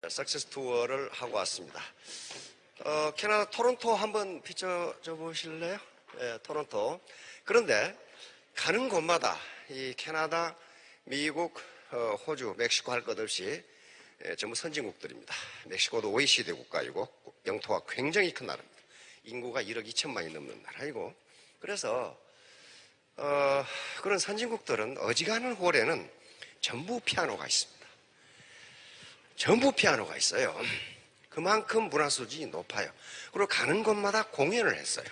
석세스 투어를 하고 왔습니다. 캐나다 토론토 한번 비춰줘 보실래요? 예, 토론토. 그런데 가는 곳마다 이 캐나다, 미국, 호주, 멕시코 할 것 없이 전부 선진국들입니다. 멕시코도 OECD 국가이고 영토가 굉장히 큰 나라입니다. 인구가 1억 2천만이 넘는 나라이고, 그래서 그런 선진국들은 어지간한 홀에는 전부 피아노가 있습니다. 전부 피아노가 있어요. 그만큼 문화 수준이 높아요. 그리고 가는 곳마다 공연을 했어요.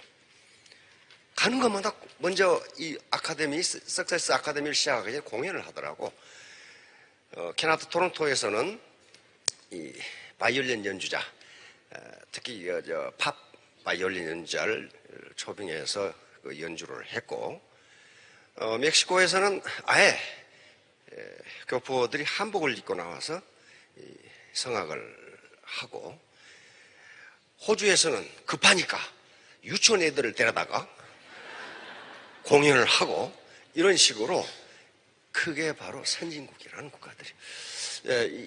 가는 곳마다 먼저 이 아카데미, 석세스 아카데미를 시작하기 전에 공연을 하더라고. 캐나다 토론토에서는 이 바이올린 연주자, 특히 팝 바이올린 연주자를 초빙해서 그 연주를 했고, 멕시코에서는 아예 교포들이 한복을 입고 나와서 성악을 하고, 호주에서는 급하니까 유치원 애들을 데려다가 공연을 하고, 이런 식으로 그게 바로 선진국이라는 국가들이.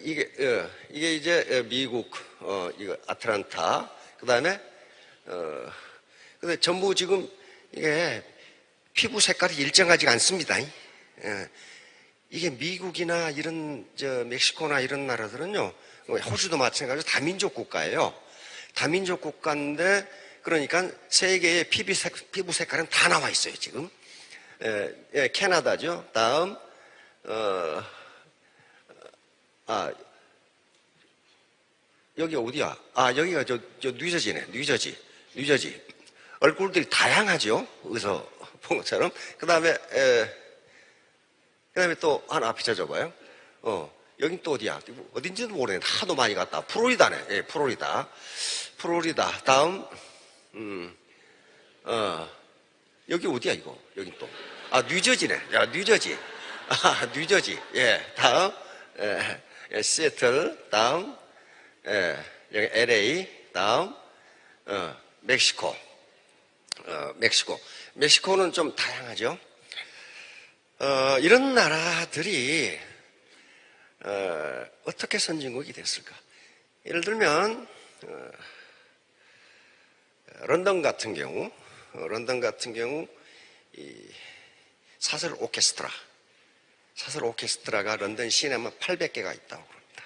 이게 이제 미국, 이거 아틀란타, 그 다음에, 근데 전부 지금 이게 피부 색깔이 일정하지 않습니다. 이게 미국이나 이런 멕시코나 이런 나라들은요, 호주도 마찬가지로 다민족 국가예요. 다민족 국가인데, 그러니까 세계의 피부 색깔은 다 나와 있어요, 지금. 캐나다죠. 다음, 여기 어디야? 여기가 저 뉴저지네. 뉴저지. 얼굴들이 다양하죠. 어디서 본 것처럼. 그 다음에 또 하나 비춰줘봐요. 여긴 또 어디야? 어딘지도 모르겠네. 하도 많이 갔다. 플로리다네. 예, 플로리다. 다음, 여기 어디야, 이거? 여긴 또. 뉴저지네. 야, 뉴저지. 뉴저지. 예, 다음, 시애틀. 다음, 여기 LA. 다음, 멕시코. 멕시코는 좀 다양하죠. 이런 나라들이 어떻게 선진국이 됐을까? 예를 들면 런던 같은 경우 이 사설 오케스트라가 런던 시내만 800개가 있다고 합니다.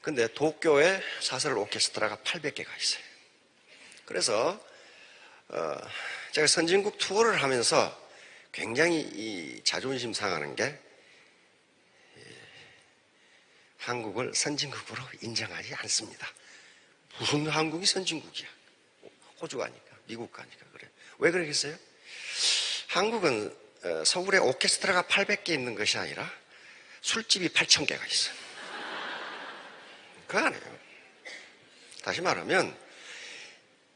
근데 도쿄에 사설 오케스트라가 800개가 있어요. 그래서 제가 선진국 투어를 하면서 굉장히 이 자존심 상하는 게, 한국을 선진국으로 인정하지 않습니다. 무슨 한국이 선진국이야? 호주 가니까, 미국 가니까 그래. 왜 그러겠어요? 한국은 서울에 오케스트라가 800개 있는 것이 아니라 술집이 8,000개가 있어요. 그거 아니에요. 다시 말하면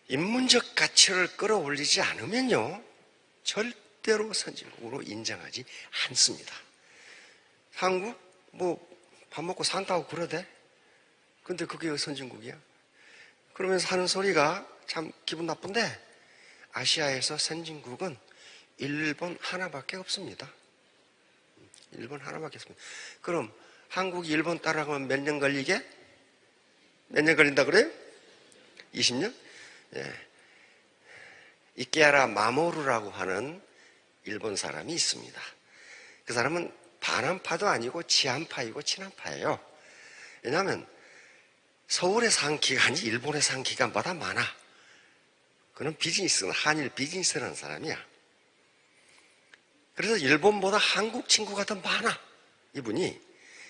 인문적 가치를 끌어올리지 않으면요, 절대로 선진국으로 인정하지 않습니다. 한국 밥 먹고 산다고 그러대? 근데 그게 선진국이야? 그러면서 하는 소리가 참 기분 나쁜데, 아시아에서 선진국은 일본 하나밖에 없습니다. 일본 하나밖에 없습니다. 그럼 한국이 일본 따라가면 몇 년 걸리게? 몇 년 걸린다 그래요? 20년? 예. 이케하라 마모루라고 하는 일본 사람이 있습니다. 그 사람은 반한파도 아니고 지한파이고 친한파예요. 왜냐하면 서울에 산 기간이 일본에 산 기간보다 많아. 그는 한일 비즈니스라는 사람이야. 그래서 일본보다 한국 친구가 더 많아, 이분이.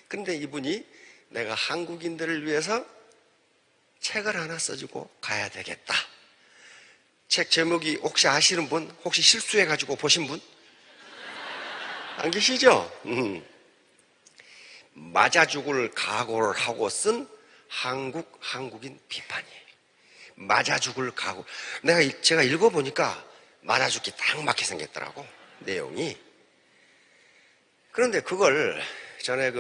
그런데 이분이 내가 한국인들을 위해서 책을 하나 써주고 가야 되겠다. 책 제목이 혹시 아시는 분? 혹시 실수해가지고 보신 분? 안 계시죠? 맞아 죽을 각오를 하고 쓴 한국인 비판이에요. 맞아 죽을 각오. 제가 읽어보니까 맞아 죽기 딱 맞게 생겼더라고, 내용이. 그런데 그걸 전에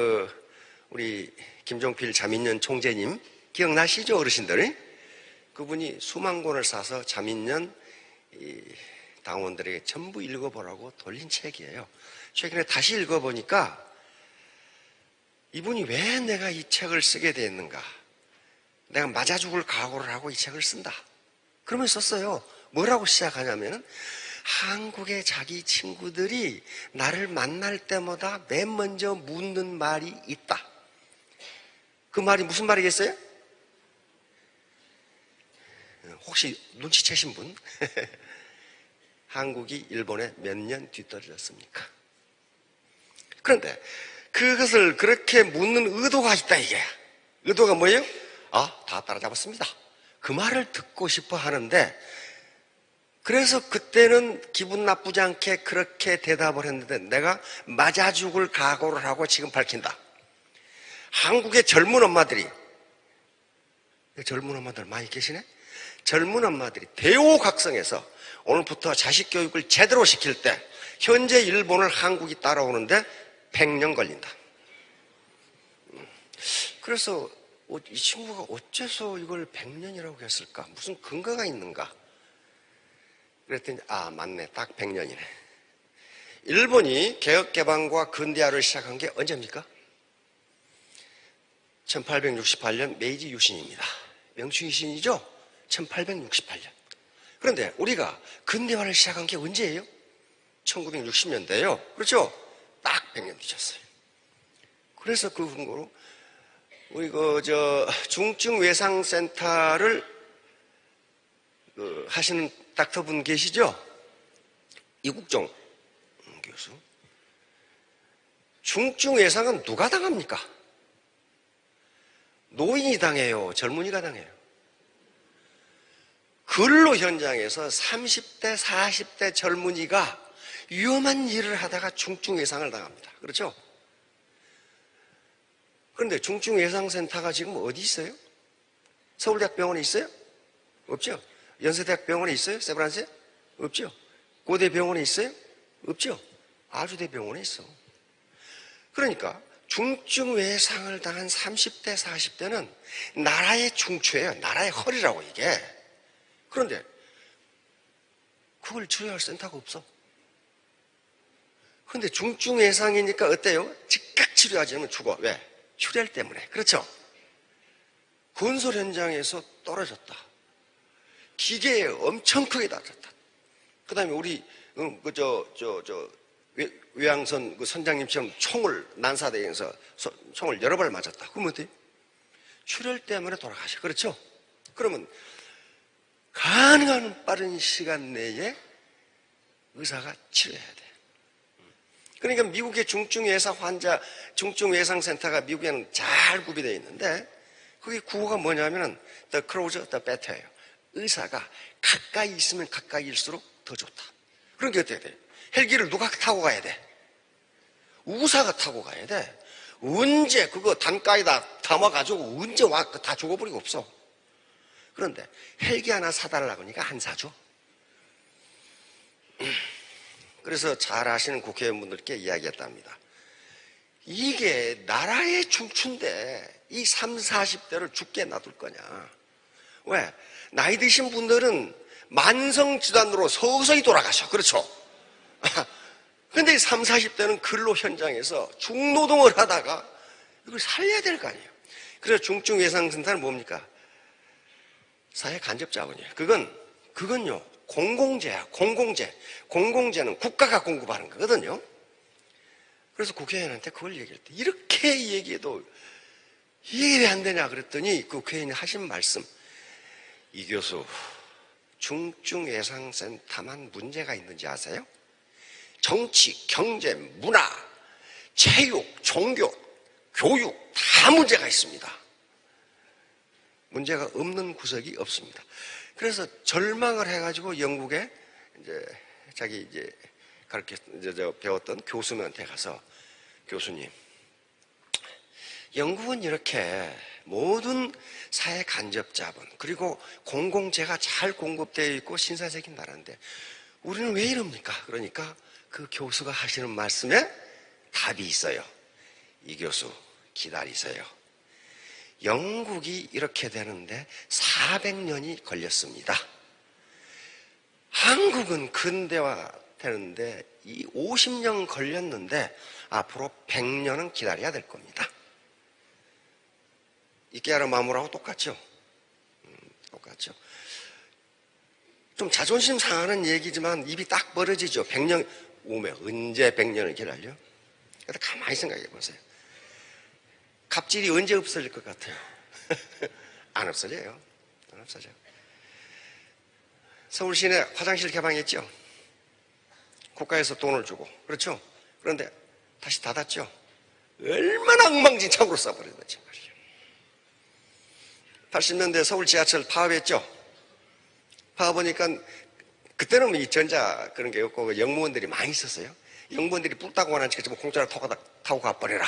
우리 김종필 자민련 총재님 기억나시죠, 어르신들? 그분이 수만 권을 사서 자민련 당원들에게 전부 읽어보라고 돌린 책이에요. 최근에 다시 읽어보니까 이분이 왜 내가 이 책을 쓰게 됐는가? 내가 맞아 죽을 각오를 하고 이 책을 쓴다. 그러면 썼어요. 뭐라고 시작하냐면은 한국의 자기 친구들이 나를 만날 때마다 맨 먼저 묻는 말이 있다. 그 말이 무슨 말이겠어요? 혹시 눈치채신 분? 한국이 일본에 몇 년 뒤떨어졌습니까? 그런데 그것을 그렇게 묻는 의도가 있다 이게. 의도가 뭐예요? 다 따라잡았습니다. 그 말을 듣고 싶어 하는데, 그래서 그때는 기분 나쁘지 않게 그렇게 대답을 했는데 내가 맞아 죽을 각오를 하고 지금 밝힌다. 한국의 젊은 엄마들 많이 계시네? 젊은 엄마들이 대오각성에서 오늘부터 자식 교육을 제대로 시킬 때 현재 일본을 한국이 따라오는데 100년 걸린다. 그래서 이 친구가 어째서 이걸 100년이라고 했을까? 무슨 근거가 있는가? 그랬더니 맞네, 딱 100년이네. 일본이 개혁개방과 근대화를 시작한 게 언제입니까? 1868년 메이지 유신입니다. 명칭 유신이죠? 1868년. 그런데 우리가 근대화를 시작한 게 언제예요? 1960년대예요. 그렇죠? 딱 100년 뒤졌어요. 그래서 그 근거로 우리 중증외상센터를 하시는 닥터분 계시죠? 이국종 교수. 중증외상은 누가 당합니까? 노인이 당해요? 젊은이가 당해요? 근로 현장에서 30대, 40대 젊은이가 위험한 일을 하다가 중증외상을 당합니다. 그렇죠? 그런데 중증외상센터가 지금 어디 있어요? 서울대학병원에 있어요? 없죠? 연세대학병원에 있어요? 세브란스에? 없죠? 고대병원에 있어요? 없죠? 아주대병원에 있어. 그러니까 중증외상을 당한 30대, 40대는 나라의 중추예요. 나라의 허리라고 이게. 그런데 그걸 치료할 센터가 없어. 그런데 중증외상이니까 어때요? 즉각 치료하지 않으면 죽어. 왜? 출혈 때문에. 그렇죠? 건설 현장에서 떨어졌다. 기계에 엄청 크게 다쳤다. 그 다음에 우리, 외항선 선장님처럼 총을, 난사대에서 총을 여러 발 맞았다. 그러면 어때요? 출혈 때문에 돌아가셔. 그렇죠? 그러면 가능한 빠른 시간 내에 의사가 치료해야 돼. 그러니까 미국의 중증외상센터가 미국에는 잘 구비되어 있는데, 거기 구호가 뭐냐면은, the closer, the better예요. 의사가 가까이 있으면 가까이일수록 더 좋다. 그런 게 어떻게 돼? 헬기를 누가 타고 가야 돼? 의사가 타고 가야 돼. 언제 그거 단가에다 담아가지고 언제 와? 다 죽어버리고 없어. 그런데 헬기 하나 사달라고 하니까 안 사줘. 그래서 잘 아시는 국회의원분들께 이야기했답니다. 이게 나라의 중추인데 이 30, 40대를 죽게 놔둘 거냐. 왜? 나이 드신 분들은 만성질환으로 서서히 돌아가셔. 그렇죠? 근데 이 30, 40대는 근로 현장에서 중노동을 하다가 이걸 살려야 될 거 아니에요. 그래서 중증외상센터는 뭡니까? 사회 간접 자본이에요. 그건요, 공공재야, 공공재. 공공재는 국가가 공급하는 거거든요. 그래서 국회의원한테 그걸 얘기할 때, 이렇게 얘기해도 이게 왜 안 되냐 그랬더니 그 국회의원이 하신 말씀, 이 교수, 중증외상센터만 문제가 있는지 아세요? 정치, 경제, 문화, 체육, 종교, 교육 다 문제가 있습니다. 문제가 없는 구석이 없습니다. 그래서 절망을 해가지고 영국에 자기 가르쳐 배웠던 교수님한테 가서, 교수님, 영국은 이렇게 모든 사회 간접 자본 그리고 공공재가 잘 공급되어 있고 신사적인 나라인데 우리는 왜 이럽니까? 그러니까 그 교수가 하시는 말씀에 답이 있어요. 이 교수 기다리세요. 영국이 이렇게 되는데 400년이 걸렸습니다. 한국은 근대화 되는데 이 50년 걸렸는데 앞으로 100년은 기다려야 될 겁니다. 이케아라 마모라하고 똑같죠. 똑같죠. 좀 자존심 상하는 얘기지만 입이 딱 벌어지죠. 100년, 오메, 언제 100년을 기다려? 근데 가만히 생각해 보세요. 갑질이 언제 없어질 것 같아요? 안 없어져요. 안 없어져요. 서울 시내 화장실 개방했죠. 국가에서 돈을 주고. 그렇죠? 그런데 다시 닫았죠. 얼마나 엉망진창으로 써버렸는지 말이에요. 80년대 서울 지하철 파업했죠. 파업하니까 그때는 이 전자 그런 게 없고 영무원들이 많이 있었어요. 영무원들이 뿔 따고 가는 치고 공짜로 타고 가버려라.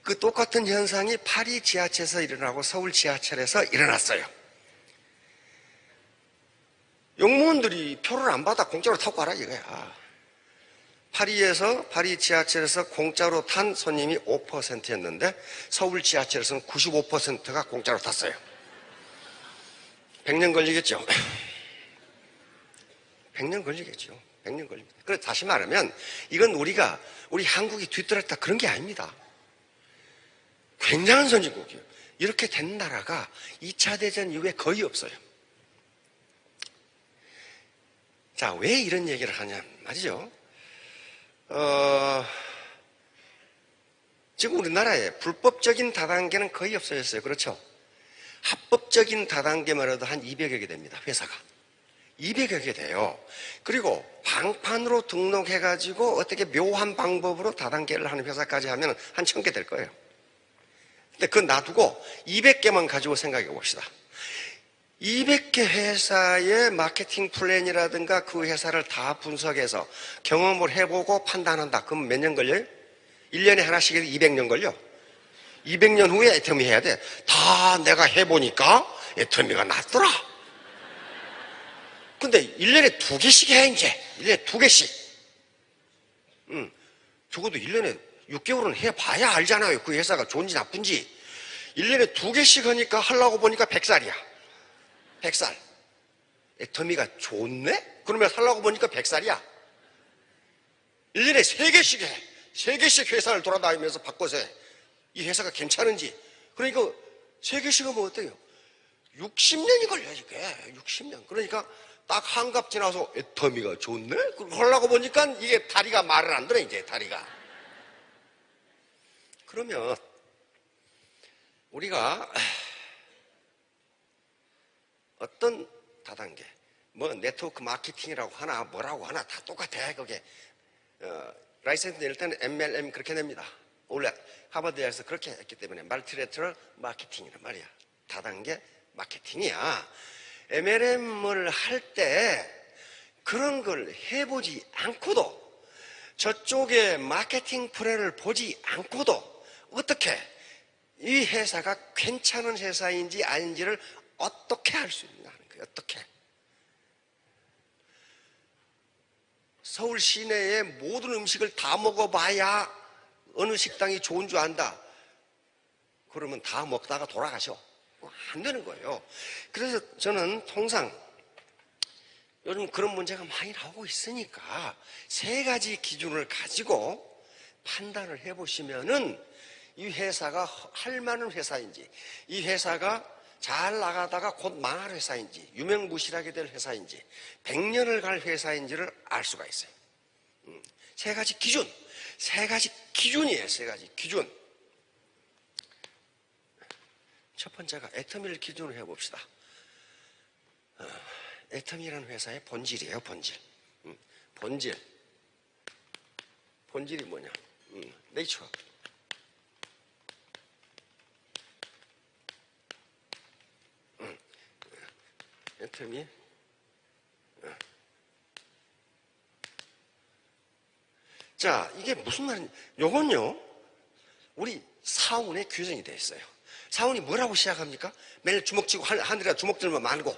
그 똑같은 현상이 파리 지하철에서 일어나고 서울 지하철에서 일어났어요. 영무원들이 표를 안 받아 공짜로 타고 가라 이거야. 파리 지하철에서 공짜로 탄 손님이 5%였는데 서울 지하철에서는 95%가 공짜로 탔어요. 100년 걸리겠죠. 100년 걸리겠죠. 100년 걸립니다. 그래서 다시 말하면 이건 우리 한국이 뒤떨어졌다 그런 게 아닙니다. 굉장한 선진국이에요. 이렇게 된 나라가 2차 대전 이후에 거의 없어요. 자, 왜 이런 얘기를 하냐 말이죠. 지금 우리나라에 불법적인 다단계는 거의 없어졌어요. 그렇죠? 합법적인 다단계만 해도 한 200여 개 됩니다. 회사가. 200여 개 돼요. 그리고 방판으로 등록해가지고 어떻게 묘한 방법으로 다단계를 하는 회사까지 하면 한 1000개 될 거예요. 근데 그건 놔두고 200개만 가지고 생각해 봅시다. 200개 회사의 마케팅 플랜이라든가 그 회사를 다 분석해서 경험을 해보고 판단한다. 그럼 몇 년 걸려요? 1년에 하나씩 해도 200년 걸려. 200년 후에 애터미 해야 돼. 다 내가 해보니까 애터미가 낫더라. 근데 1년에 2개씩 해, 이제. 1년에 2개씩. 적어도 1년에 6개월은 해봐야 알잖아요. 그 회사가 좋은지 나쁜지. 1년에 2개씩 하니까 하려고 보니까 100살이야. 100살. 애터미가 좋네? 그러면 하려고 보니까 100살이야. 1년에 3개씩 해. 3개씩 회사를 돌아다니면서 바꿔서 해. 이 회사가 괜찮은지. 그러니까 3개씩 하면 어때요? 60년이 걸려, 이게. 60년. 그러니까 딱 한갑 지나서 애터미가 좋네? 하려고 보니까 이게 다리가 말을 안 들어, 이제 다리가. 그러면 우리가 어떤 다단계, 뭐 네트워크 마케팅이라고 하나 뭐라고 하나 다 똑같아. 그게 라이센스 낼 때는 MLM 그렇게 냅니다. 원래 하버드에서 그렇게 했기 때문에 멀티레터럴 마케팅이란 말이야. 다단계 마케팅이야. MLM을 할 때 그런 걸 해보지 않고도 저쪽에 마케팅 플랜을 보지 않고도 어떻게 이 회사가 괜찮은 회사인지 아닌지를 어떻게 할 수 있냐 하는 거예요. 어떻게. 서울 시내의 모든 음식을 다 먹어봐야 어느 식당이 좋은 줄 안다. 그러면 다 먹다가 돌아가셔. 안 되는 거예요. 그래서 저는 통상 요즘 그런 문제가 많이 나오고 있으니까 3가지 기준을 가지고 판단을 해보시면은 이 회사가 할 만한 회사인지, 이 회사가 잘 나가다가 곧 망할 회사인지, 유명무실하게 될 회사인지, 100년을 갈 회사인지를 알 수가 있어요. 3가지 기준. 3가지 기준이에요. 3가지 기준. 첫 번째가 애터미를 기준으로 해봅시다. 애터미라는 회사의 본질이에요. 본질. 본질이 뭐냐? 네이처. 애터미. 자, 이게 무슨 말인지. 요건요, 우리 사원에 규정이 되어 있어요. 사원이 뭐라고 시작합니까? 매일 주먹 쥐고 하늘에 주먹 들면 말고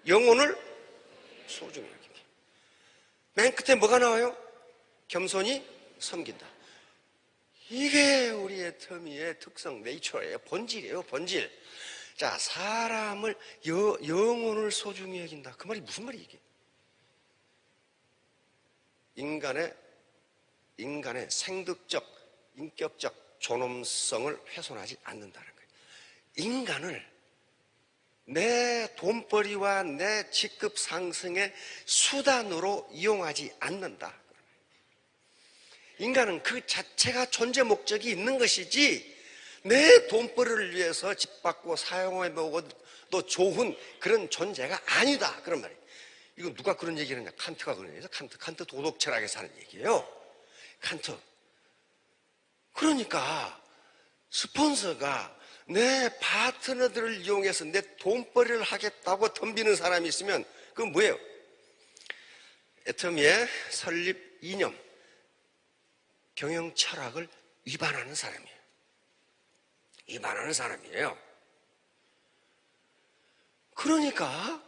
영혼을 소중히 여기기. 맨 끝에 뭐가 나와요? 겸손히 섬긴다. 이게 우리의 터미의 특성, 네이처예요. 본질이에요. 본질. 자, 사람을 영혼을 소중히 여긴다. 그 말이 무슨 말이에요? 이게? 인간의 생득적, 인격적 존엄성을 훼손하지 않는다는 거예요. 인간을 내 돈벌이와 내 직급 상승의 수단으로 이용하지 않는다. 인간은 그 자체가 존재 목적이 있는 것이지 내 돈벌이를 위해서 집 받고 사용해 먹어도 좋은 그런 존재가 아니다. 그런 말이에요. 이거 누가 그런 얘기를 했냐? 칸트가 그런 얘기해서 칸트 도덕 철학에서 하는 얘기예요. 칸트. 그러니까 스폰서가 내 파트너들을 이용해서 내 돈벌이를 하겠다고 덤비는 사람이 있으면 그건 뭐예요? 애터미의 설립 이념, 경영 철학을 위반하는 사람이에요. 위반하는 사람이에요. 그러니까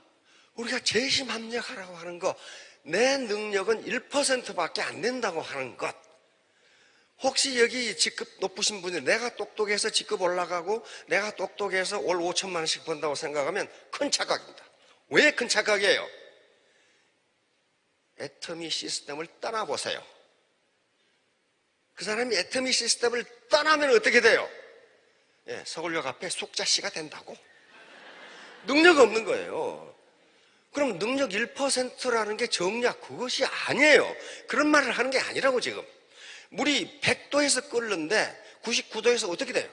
우리가 재심합력하라고 하는 거, 내 능력은 1%밖에 안 된다고 하는 것, 혹시 여기 직급 높으신 분이 내가 똑똑해서 직급 올라가고 내가 똑똑해서 월 5천만 원씩 번다고 생각하면 큰 착각입니다. 왜 큰 착각이에요? 애터미 시스템을 떠나보세요. 그 사람이 애터미 시스템을 떠나면 어떻게 돼요? 예, 서울역 앞에 숙자씨가 된다고. 능력 없는 거예요. 그럼 능력 1%라는 게 정략, 그것이 아니에요. 그런 말을 하는 게 아니라고. 지금 물이 100도에서 끓는데 99도에서 어떻게 돼요?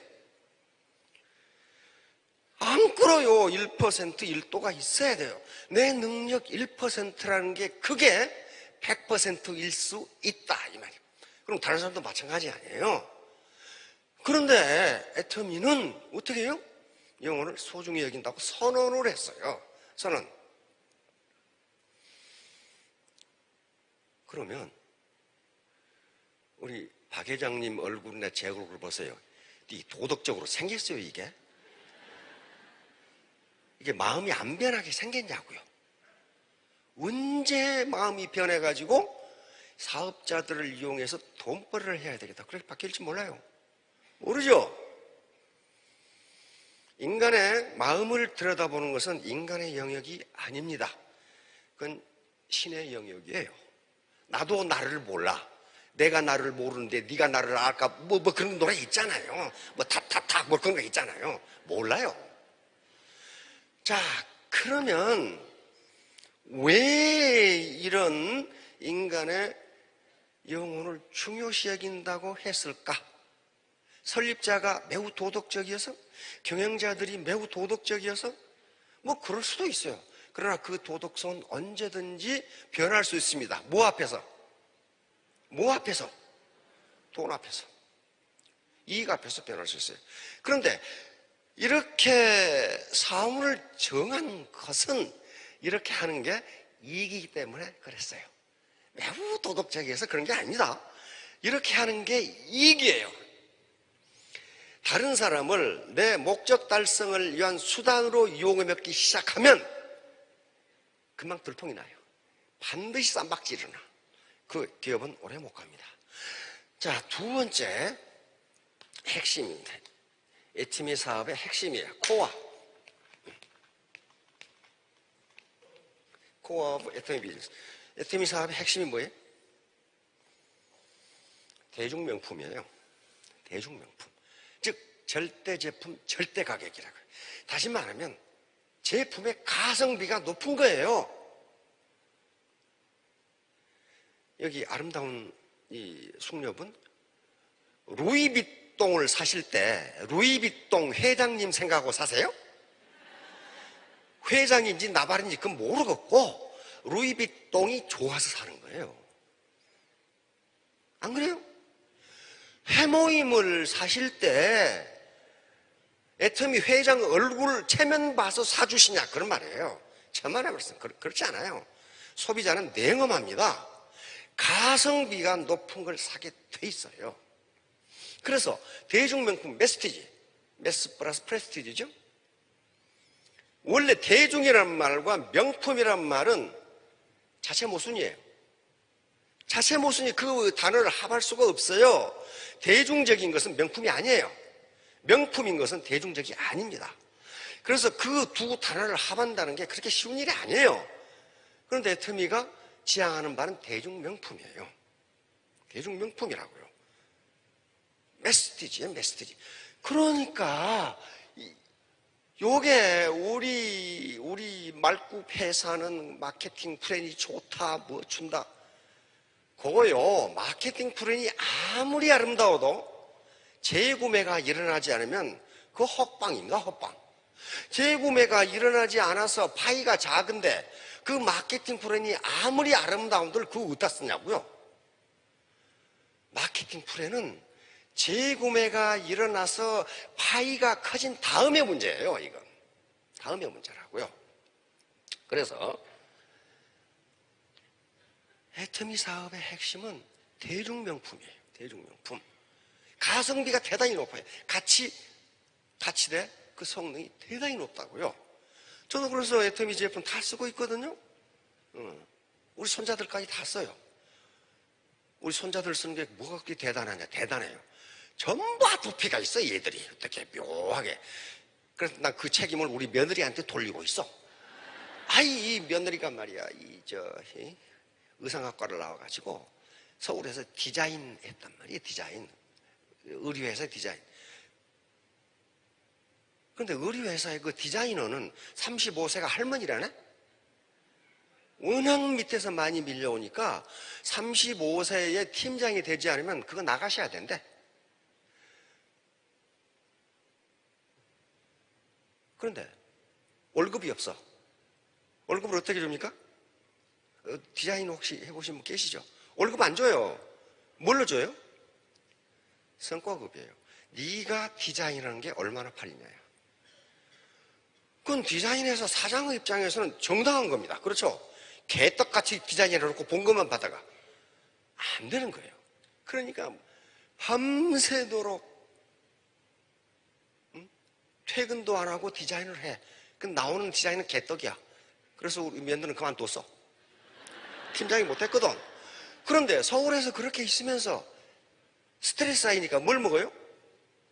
안 끓어요. 1%, 1도가 있어야 돼요. 내 능력 1%라는 게 그게 100%일 수 있다, 이 말이에요. 그럼 다른 사람도 마찬가지 아니에요. 그런데 애터미는 어떻게 해요? 영혼을 소중히 여긴다고 선언을 했어요. 선언. 그러면 우리 박 회장님 얼굴이나 제 얼굴을 보세요. 이 도덕적으로 생겼어요, 이게? 이게 마음이 안 변하게 생겼냐고요. 언제 마음이 변해가지고 사업자들을 이용해서 돈벌이를 해야 되겠다, 그렇게 바뀔지 몰라요. 모르죠? 인간의 마음을 들여다보는 것은 인간의 영역이 아닙니다. 그건 신의 영역이에요. 나도 나를 몰라. 내가 나를 모르는데 네가 나를 알까? 뭐 그런 노래 있잖아요. 뭐 탑탑탑 뭐 그런 거 있잖아요. 몰라요. 자, 그러면 왜 이런 인간의 영혼을 중요시 여긴다고 했을까? 설립자가 매우 도덕적이어서? 경영자들이 매우 도덕적이어서? 뭐 그럴 수도 있어요. 그러나 그 도덕성은 언제든지 변할 수 있습니다. 뭐 앞에서? 뭐 앞에서? 돈 앞에서. 이익 앞에서 변할 수 있어요. 그런데 이렇게 사물을 정한 것은 이렇게 하는 게 이익이기 때문에 그랬어요. 매우 도덕적이어서 그런 게 아닙니다. 이렇게 하는 게 이익이에요. 다른 사람을 내 목적 달성을 위한 수단으로 이용해 먹기 시작하면 금방 들통이 나요. 반드시 쌈박질이 일어나. 그 기업은 오래 못 갑니다. 자, 두 번째 핵심입니다. 애터미 사업의 핵심이에요. 코어 오브 애터미 비즈니스. 애터미 사업의 핵심이 뭐예요? 대중명품이에요. 대중명품. 즉 절대 제품, 절대 가격이라고. 다시 말하면 제품의 가성비가 높은 거예요. 여기 아름다운 이 숙녀분, 루이비통을 사실 때 루이비통 회장님 생각하고 사세요? 회장인지 나발인지 그건 모르겠고 루이비통이 좋아서 사는 거예요. 안 그래요? 해모임을 사실 때 애터미 회장 얼굴 체면 봐서 사주시냐, 그런 말이에요. 천만의 말씀. 그렇지 않아요. 소비자는 냉엄합니다. 가성비가 높은 걸 사게 돼 있어요. 그래서 대중명품 메스티지, 메스 플러스 프레스티지죠. 원래 대중이라는 말과 명품이라는 말은 자체 모순이에요. 자체 모순이 그 단어를 합할 수가 없어요. 대중적인 것은 명품이 아니에요. 명품인 것은 대중적이 아닙니다. 그래서 그 두 단어를 합한다는 게 그렇게 쉬운 일이 아니에요. 그런데 애터미가 지향하는 바는 대중명품이에요. 대중명품이라고요. 메스티지예요, 메스티지. 그러니까 요게 우리 말굽 회사는 마케팅 플랜이 좋다, 뭐 준다. 그거요, 마케팅 플랜이 아무리 아름다워도 재구매가 일어나지 않으면 그거 헛방입니다, 헛방. 재구매가 일어나지 않아서 파이가 작은데 그 마케팅 플랜이 아무리 아름다운들 그거 어디다 쓰냐고요? 마케팅 플랜은 재구매가 일어나서 파이가 커진 다음의 문제예요, 이건. 다음의 문제라고요. 그래서 애터미 사업의 핵심은 대중명품이에요, 대중명품. 가성비가 대단히 높아요. 가치대 그 성능이 대단히 높다고요. 저도 그래서 애터미 제품 다 쓰고 있거든요. 우리 손자들까지 다 써요. 우리 손자들 쓰는 게 뭐가 그렇게 대단하냐? 대단해요. 전부 아토피가 있어, 얘들이. 어떻게 묘하게. 그래서 난 그 책임을 우리 며느리한테 돌리고 있어. 아이, 이 며느리가 말이야, 의상학과를 나와가지고 서울에서 디자인 했단 말이에요, 디자인. 의류회사 디자인. 그런데 의류회사의 그 디자이너는 35세가 할머니라네? 워낙 밑에서 많이 밀려오니까 35세의 팀장이 되지 않으면 그거 나가셔야 된대. 그런데 월급이 없어. 월급을 어떻게 줍니까? 디자인 혹시 해보신 분 계시죠? 월급 안 줘요. 뭘로 줘요? 성과급이에요. 네가 디자인하는 게 얼마나 팔리냐요. 그건 디자인회사 사장의 입장에서는 정당한 겁니다. 그렇죠? 개떡같이 디자인해놓고 본 것만 받아가. 안 되는 거예요. 그러니까 밤새도록 퇴근도 안 하고 디자인을 해. 그 나오는 디자인은 개떡이야. 그래서 우리 며느리는 그만뒀어. 팀장이 못했거든. 그런데 서울에서 그렇게 있으면서 스트레스 쌓이니까 뭘 먹어요?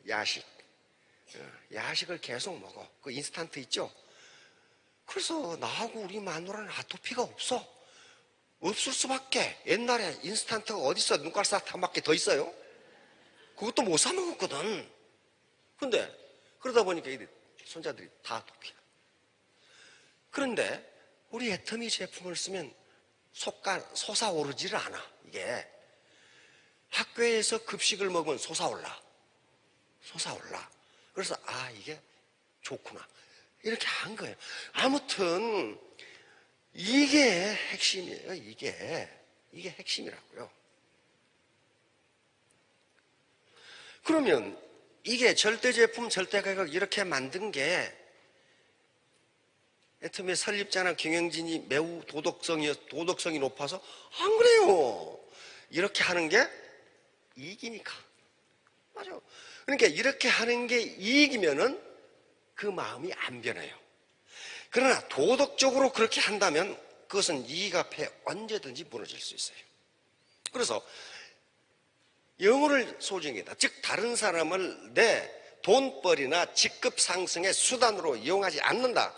야식. 야식을 계속 먹어. 그 인스턴트 있죠? 그래서 나하고 우리 마누라는 아토피가 없어. 없을 수밖에. 옛날에 인스턴트가 어딨어? 눈깔 사탕밖에 더 있어요? 그것도 못 사 먹었거든. 근데 그러다 보니까 이 손자들이 다 아토피야. 그런데 우리 애터미 제품을 쓰면 솟아오르지를 않아. 이게 학교에서 급식을 먹으면 솟아올라. 그래서 이게 좋구나. 이렇게 한 거예요. 아무튼 이게 핵심이에요. 이게 핵심이라고요. 그러면 이게 절대제품, 절대가격 이렇게 만든 게 애터미의 설립자나 경영진이 매우 도덕성이 높아서 안 그래요. 이렇게 하는 게 이익이니까. 맞아. 그러니까 이렇게 하는 게 이익이면은 그 마음이 안 변해요. 그러나 도덕적으로 그렇게 한다면 그것은 이익 앞에 언제든지 무너질 수 있어요. 그래서 영혼을 소중히 여긴다. 즉 다른 사람을 내 돈벌이나 직급 상승의 수단으로 이용하지 않는다.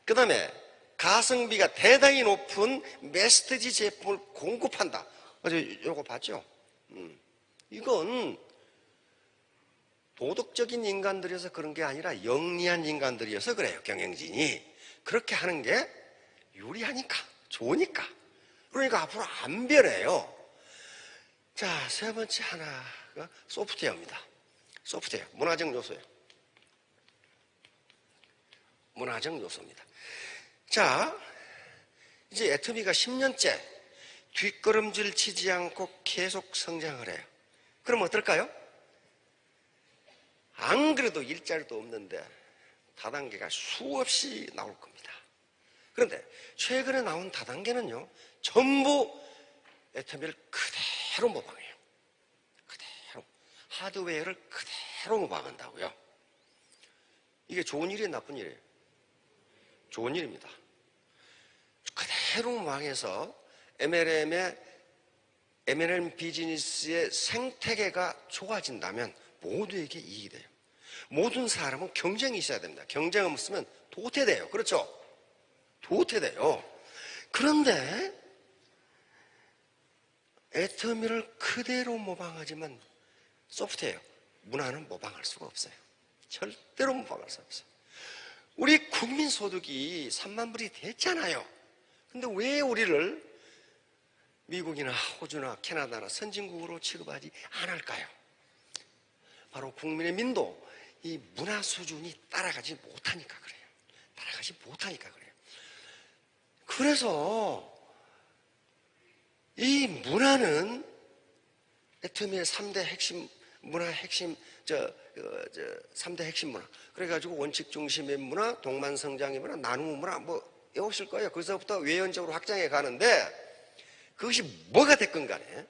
그 다음에 가성비가 대단히 높은 메스티지 제품을 공급한다. 어제 요거 봤죠? 이건 도덕적인 인간들이어서 그런 게 아니라 영리한 인간들이어서 그래요. 경영진이 그렇게 하는 게 유리하니까, 좋으니까. 그러니까 앞으로 안 변해요. 자, 세 번째 하나가 소프트웨어입니다. 소프트웨어, 문화적 요소예요. 문화적 요소입니다. 자, 이제 애터미가 10년째 뒷걸음질 치지 않고 계속 성장을 해요. 그럼 어떨까요? 안 그래도 일자리도 없는데 다단계가 수없이 나올 겁니다. 그런데 최근에 나온 다단계는요, 전부 애터미를 그대로 모방해요. 그대로. 하드웨어를 그대로 모방한다고요. 이게 좋은 일이에요, 나쁜 일이에요? 좋은 일입니다. 그대로 모방해서 MLM 비즈니스의 생태계가 좋아진다면 모두에게 이익이 돼요. 모든 사람은 경쟁이 있어야 됩니다. 경쟁 없으면 도태돼요. 그렇죠? 도태돼요. 그런데 애터미를 그대로 모방하지만 소프트웨어, 문화는 모방할 수가 없어요. 절대로 모방할 수 없어요. 우리 국민소득이 3만 불이 됐잖아요. 근데 왜 우리를 미국이나 호주나 캐나다나 선진국으로 취급하지 않을까요? 바로 국민의 민도, 이 문화 수준이 따라가지 못하니까 그래요. 따라가지 못하니까 그래요. 그래서 이 문화는 애터미의 3대 핵심 문화 핵심 3대 핵심 문화. 그래가지고 원칙 중심의 문화, 동만 성장의 문화, 나눔의 문화 뭐 외우실 거예요. 거기서부터 외연적으로 확장해 가는데 그것이 뭐가 됐건 간에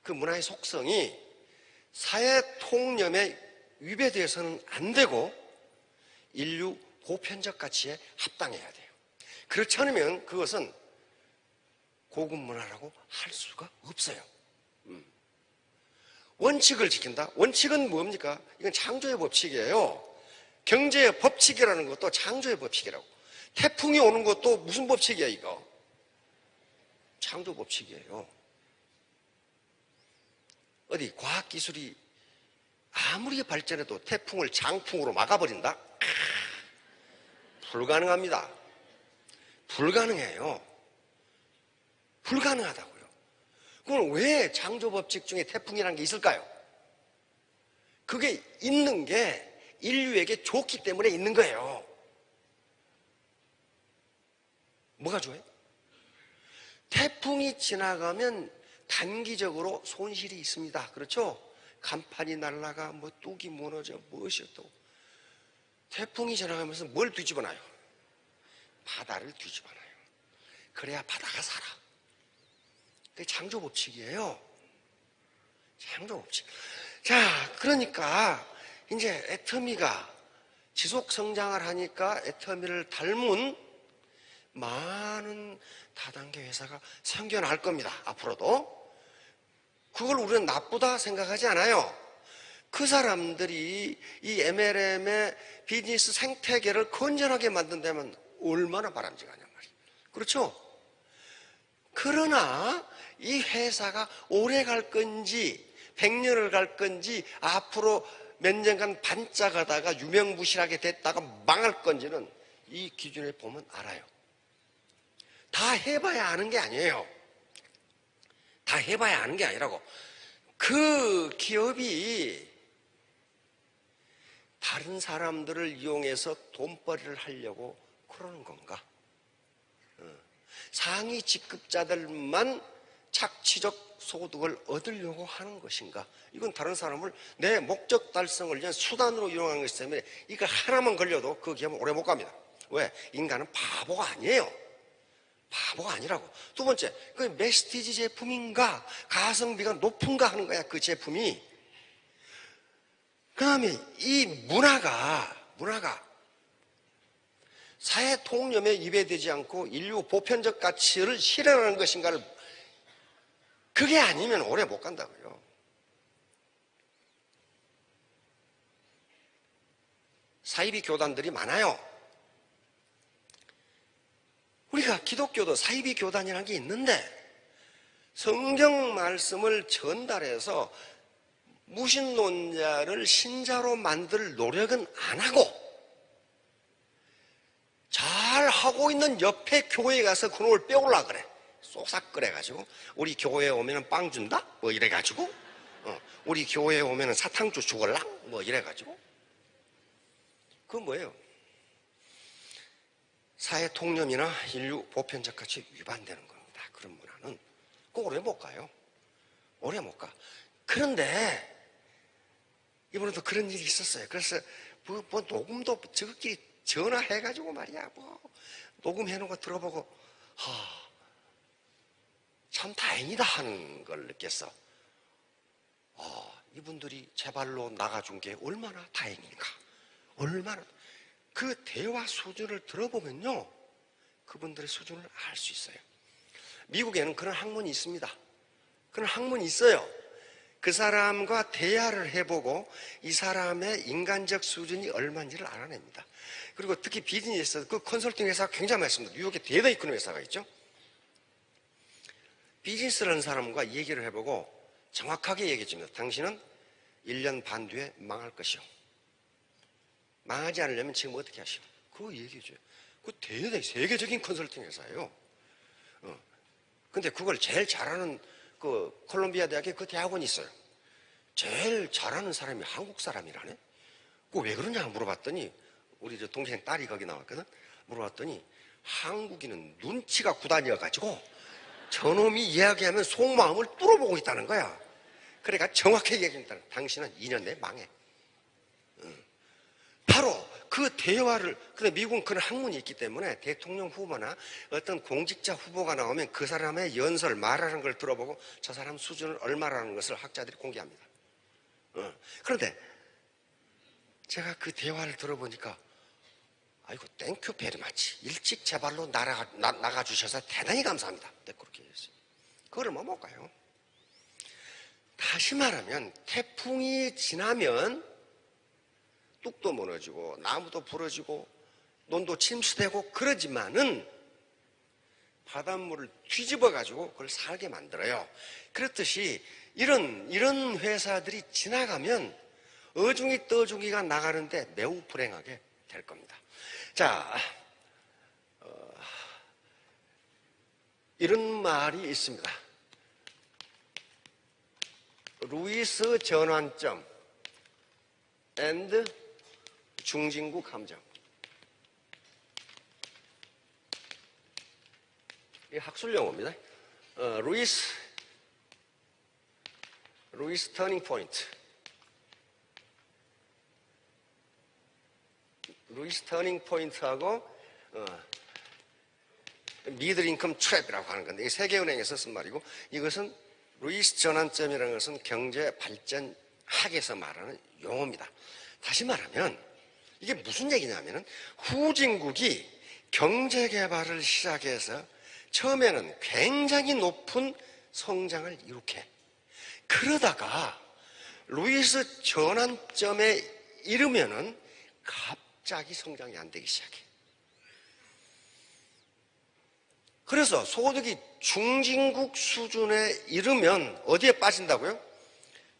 그 문화의 속성이 사회 통념에 위배되어서는 안 되고 인류 보편적 가치에 합당해야 돼요. 그렇지 않으면 그것은 고급 문화라고 할 수가 없어요. 원칙을 지킨다? 원칙은 뭡니까? 이건 창조의 법칙이에요. 경제의 법칙이라는 것도 창조의 법칙이라고. 태풍이 오는 것도 무슨 법칙이야 이거? 창조 법칙이에요. 어디 과학기술이 아무리 발전해도 태풍을 장풍으로 막아버린다? 불가능합니다. 불가능해요. 불가능하다고요. 그럼 왜 창조법칙 중에 태풍이라는 게 있을까요? 그게 있는 게 인류에게 좋기 때문에 있는 거예요. 뭐가 좋아요? 태풍이 지나가면 단기적으로 손실이 있습니다. 그렇죠? 간판이 날아가, 뭐 뚝이 무너져, 무엇이 또. 태풍이 지나가면서 뭘 뒤집어놔요? 바다를 뒤집어놔요. 그래야 바다가 살아. 그게 창조법칙이에요. 창조법칙. 자, 그러니까 이제 애터미가 지속 성장을 하니까 애터미를 닮은 많은 다단계 회사가 생겨날 겁니다. 앞으로도. 그걸 우리는 나쁘다 생각하지 않아요. 그 사람들이 이 MLM의 비즈니스 생태계를 건전하게 만든다면 얼마나 바람직하냔 말이에요. 그렇죠? 그러나 이 회사가 오래 갈 건지 100년을 갈 건지 앞으로 몇 년간 반짝하다가 유명무실하게 됐다가 망할 건지는 이 기준에 보면 알아요. 다 해봐야 아는 게 아니에요. 다 해봐야 아는 게 아니라고. 그 기업이 다른 사람들을 이용해서 돈벌이를 하려고 그러는 건가? 상위 직급자들만 착취적 소득을 얻으려고 하는 것인가? 이건 다른 사람을 내 목적 달성을 위한 수단으로 이용하는 것이기 때문에 이거 하나만 걸려도 그 기업은 오래 못 갑니다. 왜? 인간은 바보가 아니에요. 바보가 아니라고. 두 번째, 그 메시티지 제품인가 가성비가 높은가 하는 거야, 그 제품이. 그 다음에 이 문화가 사회 통념에 위배되지 않고 인류 보편적 가치를 실현하는 것인가를, 그게 아니면 오래 못 간다고요. 사이비 교단들이 많아요. 우리가 기독교도 사이비 교단이라는 게 있는데 성경 말씀을 전달해서 무신론자를 신자로 만들 노력은 안 하고 잘 하고 있는 옆에 교회에 가서 그놈을 빼올라 그래. 쏙싹 끓여가지고 우리 교회에 오면은 빵 준다? 뭐 이래가지고 우리 교회에 오면은 사탕주 주걸랑? 뭐 이래가지고. 그건 뭐예요? 사회 통념이나 인류 보편적 가치에 위반되는 겁니다. 그런 문화는. 그거 오래 못 가요. 오래 못 가. 그런데 이번에도 그런 일이 있었어요. 그래서 뭐 녹음도 저것끼리 전화해가지고 말이야, 뭐 녹음해놓은 거 들어보고 참 다행이다 하는 걸 느꼈어. 이분들이 제 발로 나가준 게 얼마나 다행인가. 얼마나. 그 대화 수준을 들어보면요, 그분들의 수준을 알 수 있어요. 미국에는 그런 학문이 있습니다. 그런 학문이 있어요. 그 사람과 대화를 해보고 이 사람의 인간적 수준이 얼마인지를 알아냅니다. 그리고 특히 비즈니스, 그 컨설팅 회사가 굉장히 많습니다. 뉴욕에 대단히 큰 회사가 있죠. 비즈니스라는 사람과 얘기를 해보고 정확하게 얘기해 줍니다. 당신은 1년 반 뒤에 망할 것이요. 망하지 않으려면 지금 어떻게 하시오? 그거 얘기해줘요. 그 대단히 세계적인 컨설팅 회사예요. 근데 그걸 제일 잘하는 그 콜롬비아 대학에 그 대학원이 있어요. 제일 잘하는 사람이 한국 사람이라네? 그 왜 그러냐 물어봤더니, 우리 저 동생 딸이 거기 나왔거든? 물어봤더니, 한국인은 눈치가 구단이어가지고 저놈이 이야기하면 속마음을 뚫어보고 있다는 거야. 그러니까 정확하게 얘기합니다. 당신은 2년 내에 망해. 바로 그 대화를, 근데 미국은 그런 학문이 있기 때문에 대통령 후보나 어떤 공직자 후보가 나오면 그 사람의 연설, 말하는 걸 들어보고 저 사람 수준은 얼마라는 것을 학자들이 공개합니다. 그런데 제가 그 대화를 들어보니까, 아이고, 땡큐 베리 마치. 일찍 제 발로 나가주셔서 대단히 감사합니다. 네, 그렇게 했어요. 그걸 뭐 볼까요? 다시 말하면, 태풍이 지나면 뚝도 무너지고, 나무도 부러지고, 논도 침수되고, 그러지만은, 바닷물을 뒤집어가지고 그걸 살게 만들어요. 그렇듯이, 이런 회사들이 지나가면, 어중이 떠중이가 나가는데 매우 불행하게 될 겁니다. 자, 이런 말이 있습니다. 루이스 전환점 and 중진국 함정. 이 학술 용어입니다. 루이스 터닝 포인트. 루이스 터닝 포인트하고 미들 인컴 트랩이라고 하는 건데, 이게 세계은행에서 쓴 말이고, 이것은 루이스 전환점이라는 것은 경제 발전 학에서 말하는 용어입니다. 다시 말하면 이게 무슨 얘기냐면은, 후진국이 경제 개발을 시작해서 처음에는 굉장히 높은 성장을 이룩해. 그러다가 루이스 전환점에 이르면은 갑자기 성장이 안 되기 시작해. 그래서 소득이 중진국 수준에 이르면 어디에 빠진다고요?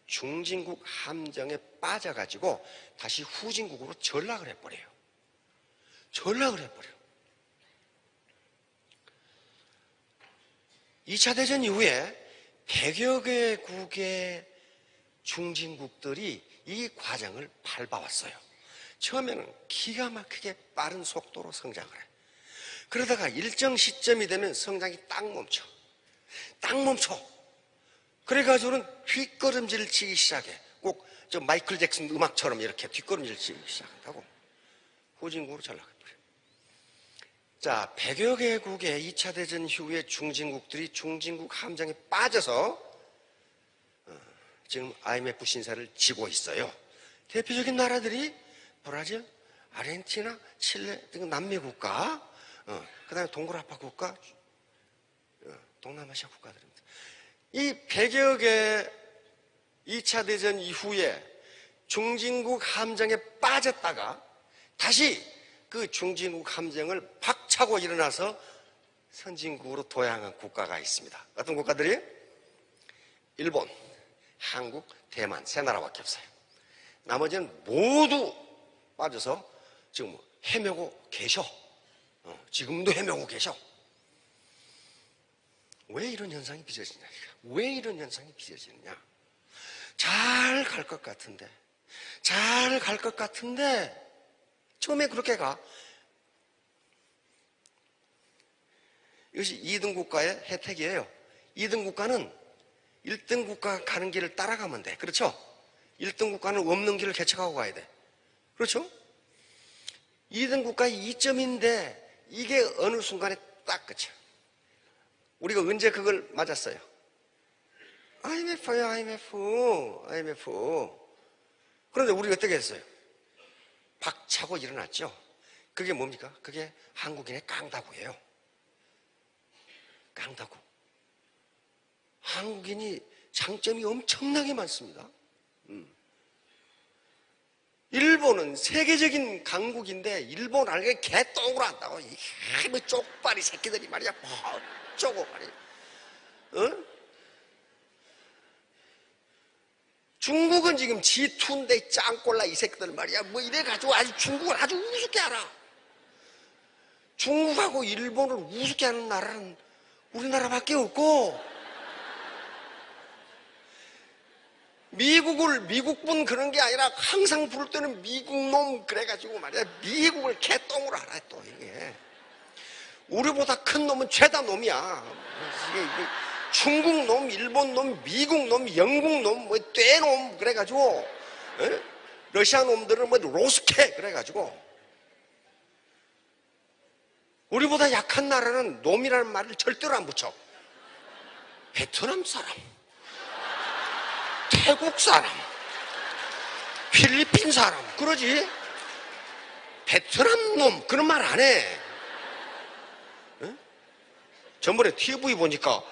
중진국 함정에 빠져가지고 다시 후진국으로 전락을 해버려요. 전락을 해버려요. 2차 대전 이후에 100여 개국의 중진국들이 이 과정을 밟아왔어요. 처음에는 기가 막히게 빠른 속도로 성장을 해. 그러다가 일정 시점이 되면 성장이 딱 멈춰. 딱 멈춰. 그래가지고는 뒷걸음질을 치기 시작해. 꼭 저 마이클 잭슨 음악처럼 이렇게 뒷걸음질을 치기 시작한다고. 후진국으로 전락해버려. 자, 100여 개국의 2차 대전 이후에 중진국들이 중진국 함정에 빠져서 지금 IMF 신사를 지고 있어요. 대표적인 나라들이 브라질, 아르헨티나, 칠레 등 남미 국가, 그 다음에 동그라파 국가, 동남아시아 국가들입니다. 이 100여 개 2차 대전 이후에 중진국 함정에 빠졌다가 다시 그 중진국 함정을 박차고 일어나서 선진국으로 도약한 국가가 있습니다. 어떤 국가들이? 일본, 한국, 대만 세 나라밖에 없어요. 나머지는 모두 빠져서 지금 헤매고 계셔. 지금도 헤매고 계셔. 왜 이런 현상이 빚어지냐? 왜 이런 현상이 빚어지느냐? 잘 갈 것 같은데, 잘 갈 것 같은데 처음에 그렇게 가. 이것이 2등 국가의 혜택이에요. 2등 국가는 1등 국가 가는 길을 따라가면 돼. 그렇죠? 1등 국가는 없는 길을 개척하고 가야 돼. 그렇죠? 2등 국가의 이점인데 이게 어느 순간에 딱 끝이야. 우리가 언제 그걸 맞았어요? IMF요, IMF. 그런데 우리가 어떻게 했어요? 박차고 일어났죠. 그게 뭡니까? 그게 한국인의 깡다구예요. 깡다구. 한국인이 장점이 엄청나게 많습니다. 일본은 세계적인 강국인데 일본 알게 개똥으로 한다고. 이 쪽발이 새끼들이 말이야. 쪼고 말이야. 중국은 지금 G2인데 짱꼴라 이 새끼들 말이야. 뭐 이래가지고 아주 중국을 아주 우습게 알아. 중국하고 일본을 우습게 하는 나라는 우리나라밖에 없고, 미국분 그런 게 아니라 항상 부를 때는 미국놈 그래가지고 말이야. 미국을 개똥으로 알아, 또 이게. 우리보다 큰 놈은 죄다 놈이야. 이게 중국 놈, 일본 놈, 미국 놈, 영국 놈, 뭐 떼놈 그래가지고, 에? 러시아 놈들은 뭐 로스케 그래가지고. 우리보다 약한 나라는 놈이라는 말을 절대로 안 붙여. 베트남 사람, 태국 사람, 필리핀 사람 그러지. 베트남 놈 그런 말 안 해. 에? 전번에 TV 보니까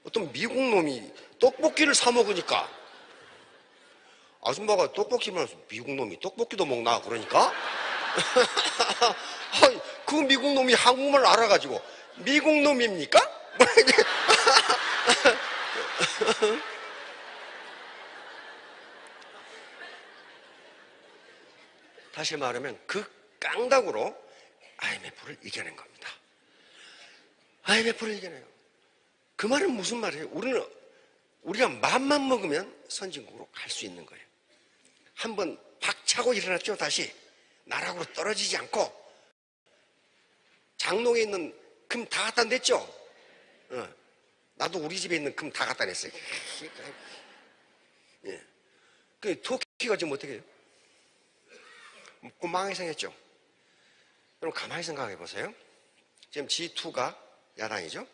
어떤 미국 놈이 떡볶이를 사 먹으니까 아줌마가 떡볶이 말해서 미국 놈이 떡볶이도 먹나 그러니까 그 미국 놈이 한국말 알아가지고 미국 놈입니까? 다시 말하면 그 깡닭으로 IMF를 이겨낸 겁니다. IMF를 이겨내요. 그 말은 무슨 말이에요? 우리가 맘만 먹으면 선진국으로 갈 수 있는 거예요. 한번 박차고 일어났죠. 다시 나락으로 떨어지지 않고. 장롱에 있는 금 다 갖다 냈죠. 나도 우리 집에 있는 금 다 갖다 냈어요. 예. 그 터키가 지금 어떻게 해요? 망하게 생겼죠. 여러분 가만히 생각해 보세요. 지금 G2가 야당이죠.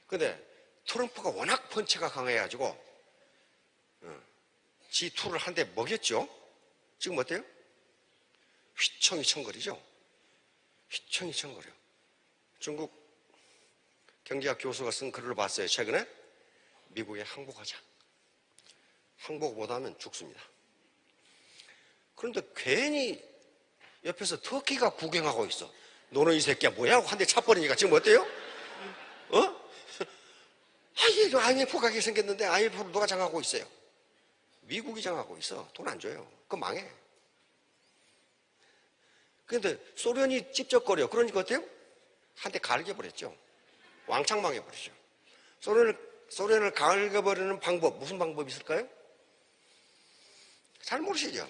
근데 트럼프가 워낙 펀치가 강해가지고 G2를 한 대 먹였죠. 지금 어때요? 휘청휘청거리죠. 휘청휘청거려. 중국 경제학 교수가 쓴 글을 봤어요. 최근에 미국에 항복하자. 항복보다는 죽습니다. 그런데 괜히 옆에서 터키가 구경하고 있어. 너는 이 새끼야 뭐야? 하고 한 대 차버리니까 지금 어때요? 얘 IMF 가게 생겼는데 IMF를 누가 장악하고 있어요? 미국이 장악하고 있어. 돈 안 줘요. 그거 망해. 그런데 소련이 찝쩍거려. 그러니까 어때요? 한 대 갈겨버렸죠. 왕창 망해버리죠. 소련을 갈겨버리는 방법, 무슨 방법이 있을까요? 잘 모르시죠?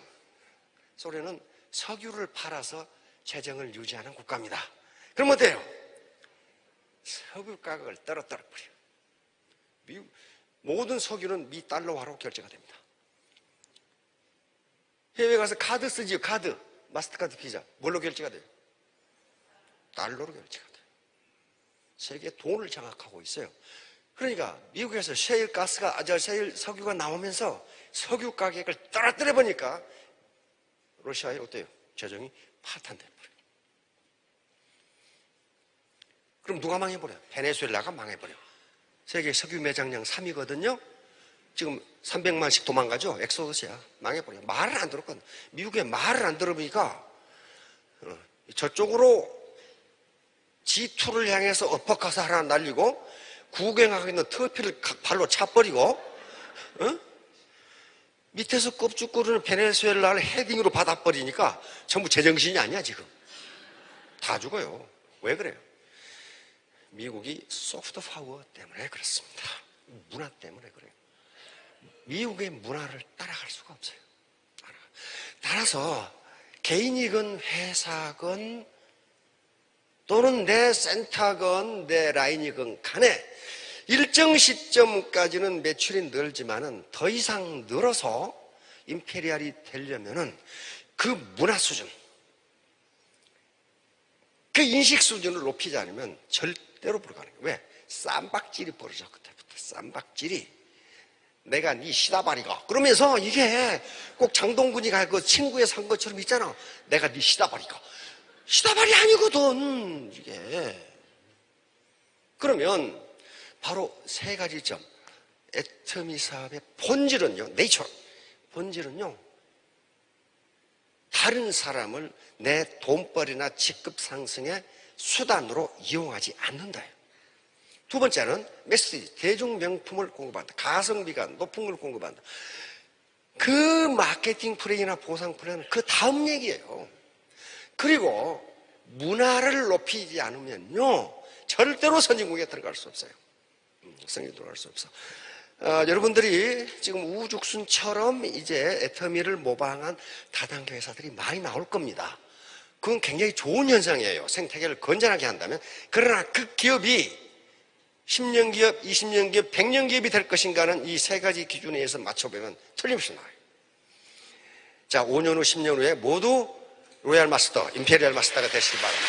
소련은 석유를 팔아서 재정을 유지하는 국가입니다. 그럼 어때요? 석유 가격을 떨어뜨려버려. 모든 석유는 미 달러화로 결제가 됩니다. 해외 가서 카드 쓰지요. 카드. 마스터카드 비자. 뭘로 결제가 돼요? 달러로 결제가 돼요. 세계 돈을 장악하고 있어요. 그러니까 미국에서 셰일 석유가 나오면서 석유 가격을 떨어뜨려 보니까 러시아에 어때요? 재정이 파탄돼버려요. 그럼 누가 망해버려요? 베네수엘라가 망해버려요. 세계 석유 매장량 3위거든요. 지금 300만씩 도망가죠. 엑소더스야. 망해버려요. 말을 안 들었거든. 미국에 말을 안 들어보니까 저쪽으로 G2를 향해서 어퍼컷을 하나 날리고 구경하고 있는 터피를 발로 차버리고 밑에서 껍죽거리는 베네수엘라를 헤딩으로 받아버리니까 전부 제정신이 아니야 지금. 다 죽어요. 왜 그래요? 미국이 소프트 파워 때문에 그렇습니다. 문화 때문에 그래요. 미국의 문화를 따라갈 수가 없어요. 따라서 개인이건 회사건 또는 내 센터건 내 라인이건 간에 일정 시점까지는 매출이 늘지만은 더 이상 늘어서 임페리얼이 되려면은 그 문화 수준, 그 인식 수준을 높이지 않으면 절대로 불가능해요. 왜? 쌈박질이 벌어져. 그때부터 쌈박질이 내가 네 시다바리가 그러면서 이게 꼭 장동근이가 그 친구의 산 것처럼 있잖아. 내가 네 시다바리가 시다바리 아니거든 이게. 그러면 바로 세 가지 점. 애터미 사업의 본질은요, 네이처 본질은요, 다른 사람을 내 돈벌이나 직급 상승의 수단으로 이용하지 않는다요. 두 번째는 메시지, 대중 명품을 공급한다. 가성비가 높은 걸 공급한다. 그 마케팅 플랜이나 보상 플랜은 그 다음 얘기예요. 그리고 문화를 높이지 않으면요, 절대로 선진국에 들어갈 수 없어요. 선진국에 들어갈 수 없어. 여러분들이 지금 우죽순처럼 이제 애터미를 모방한 다단계 회사들이 많이 나올 겁니다. 그건 굉장히 좋은 현상이에요. 생태계를 건전하게 한다면. 그러나 그 기업이 10년 기업, 20년 기업, 100년 기업이 될 것인가는 이 세 가지 기준에 의해서 맞춰보면 틀림없이 나와요. 자, 5년 후, 10년 후에 모두 로얄 마스터, 임페리얼 마스터가 되시기 바랍니다.